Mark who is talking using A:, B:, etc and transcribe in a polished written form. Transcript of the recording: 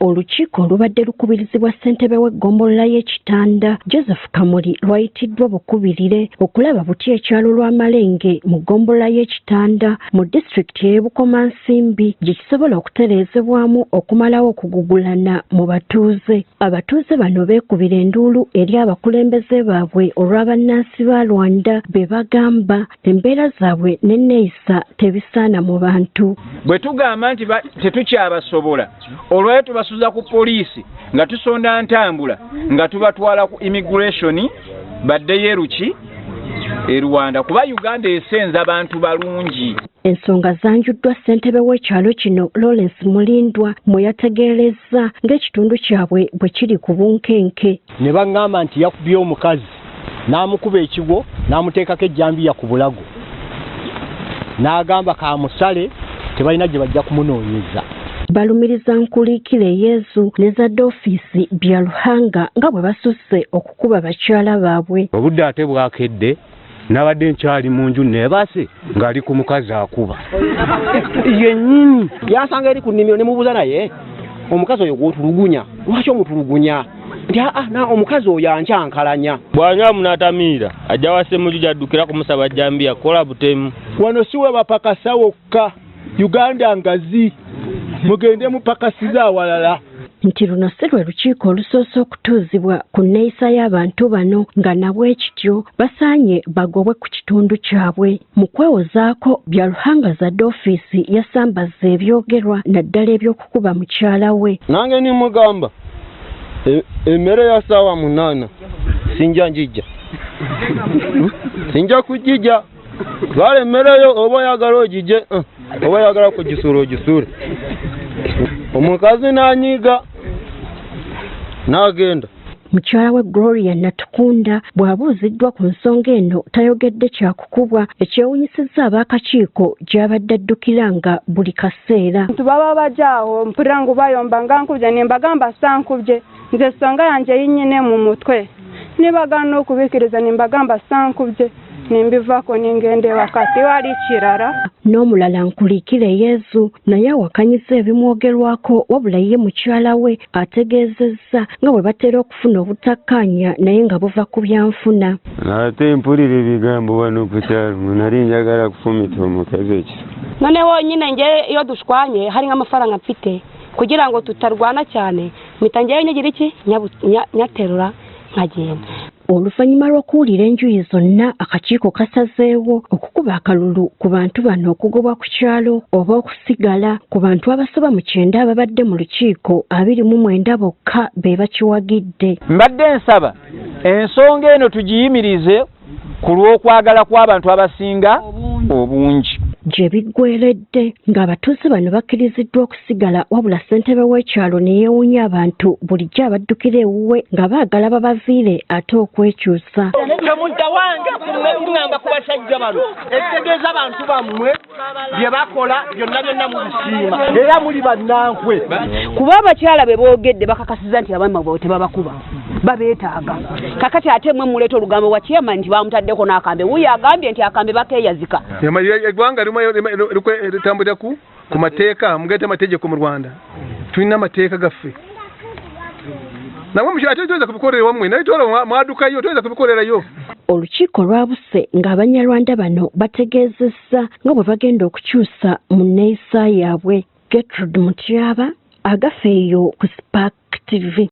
A: Olukiiko olubadde lukubirizibwa ssentebe w'eggombolola y'Ekitanda Joseph Kamuli lwayitiddwa bukubirire okulaba buti ekyalo lwa Malenge mu ggombolola y'Ekitanda mu disitulikiti y'e Bukomansimbi gye kisobola okutereezebwamu okumalawo okugugulana mu batuuze. Abatuuze bano beekubira enduulu eri abakulembeze baabwe olwa bannansi ba Rwanda be bagamba embeera zaabwe n'enneeyisa tebisaana mu bantu.
B: Bwe tugamba nti tetukyabasobola olwayo tubasuza ku poliisi nga tusonda ntambula nga tubatwala ku immigration baddeyo eruki e Rwanda kuba Uganda esenza abantu balungi.
A: Ensonga zanjuddwa ssentebe w'ekyalo kino Lawrence Mulindwa mwe yategeereza ng'ekitundu kyabwe bwe kiri ku bunkenke.
C: Ne baŋŋamba nti yakubye omukazi n'amukuba ekigo n'amuteekako ejjambiya ku bulago n'agamba kamusale tebalina gye bajja kumunoonyeza.
A: Balumiriza Nkuliikire Yezu ne zadde ofiisi Byaruhanga nga bwe basusse okukuba bakyala baabwe.
D: Obudde ate bwakedde n'abadde nkyali mu nju neebase ng'ali ku mukazi akuba.
C: Yennyini yansanga eri ku nnimiro ne mubuuza naye omukazi oyo gw'otulugunya lwaki omutulugunya nti omukazi oyo ankyankalanya.
E: Bw'anywa munatamiira ajja wase muju jaddukira kumusaba jjambiya kola butemu.
C: Wano si we bapakasa wokka Uganda ngazi mugende mupakasiza awalala.
A: Nti luno si lwe lukiiko olusoose okutuuzibwa ku nneeyisa y'abantu bano nga nabwe kityo basaanye bagobwe ku kitundu kyabwe. Mu kwewozaako Byaruhanga zadde ofiisi yasambaza ebyogerwa naddala eby'okukuba mukyala we.
E: Nange nimugamba emmere ya ssaawa 8 sinja njijja sinja kujijja twala emmereyo oba oyagala ogijje oba oyagala kugisuula ogisuule. Omukazi n'anyiiga n'agenda.
A: Mukyala we Gloria Natukunda bw'abuuziddwa ku nsonga eno tayogedde kyakukubwa ekyewunyisizza ab'akakiiko gy'abadde addukiranga buli kaseera.
F: Ntu baba bajaawo mpulira ngu bayomba nga nkubye ne mbagamba sankubye nze ensonga yange yinnyine mu mutwe ne bagaana okubikiriza ne mbagamba sankubye ne mbivaako ne ngenda ewaka tewali kirala.
A: N'omulala Nkuliikire Yezu naye awakanyiza ebimwogerwako wabula ye mukyala we ategeezezza nga bwe batera okufuna obutakkaanya naye nga buva ku byanfuna.
D: Ate mpulira ebigambo wano ku kyalo nali njagala kufumita omukazi ekyo.
G: None wonyine nje iyo dushwanye hari nk'amafaranga mfite kugira ngo tutarwana cyane mpita ngeyo nyigira iki nyaterura nkagenda.
A: Oluvannyuma lw'okuwulira enjuyi zonna akakiiko kasazeewo okukuba akalulu ku bantu bano okugobwa ku kyalo oba okusigala ku bantu abasoba mu 9 ababadde mu lukiiko 29 bokka be bakiwagidde.
B: Mbadde nsaba ensonga eno tugiyimirize ku lw'okwagala kw'abantu abasinga obungi.
A: Gye biggweredde ng'abatuuze bano bakkiriziddwa okusigala wabula ssentebe w'ekyalo ne yeewuunya abantu bulijjo abaddukira ewuwe nga baagala babaviire ate okwekyusa.
C: Temudda wange kuŋŋamba ku basajja bano ekitegeeza abantu bammwe bye bakola byonna mu bisiima era muli bannankwe.
G: Kuba abakyala be boogedde bakakasiza nti abaami baabwe tebabakuba babeetaaga. Kakati ate mmwe muleeta olugambo wa chairman nti bamutaddeko n'akambe wuyo agambye nti akambe bakeeyazika.
H: Eggwanga litambulira ku mateeka mugaita amategeko mu Rwanda. Tulina amateeka gaffe. Namwe mukyate tuweza kubikolera wamwe naye twala mwadukayo tuweza kubikolerayo.
A: Olukiiko lwabuse ng'Abanyarwanda bano bategeezezza nga bwe bagenda okukyusa mu nneeyisa yaabwe. Gertrude Mutyaba, Agafeeyo ku Spark TV.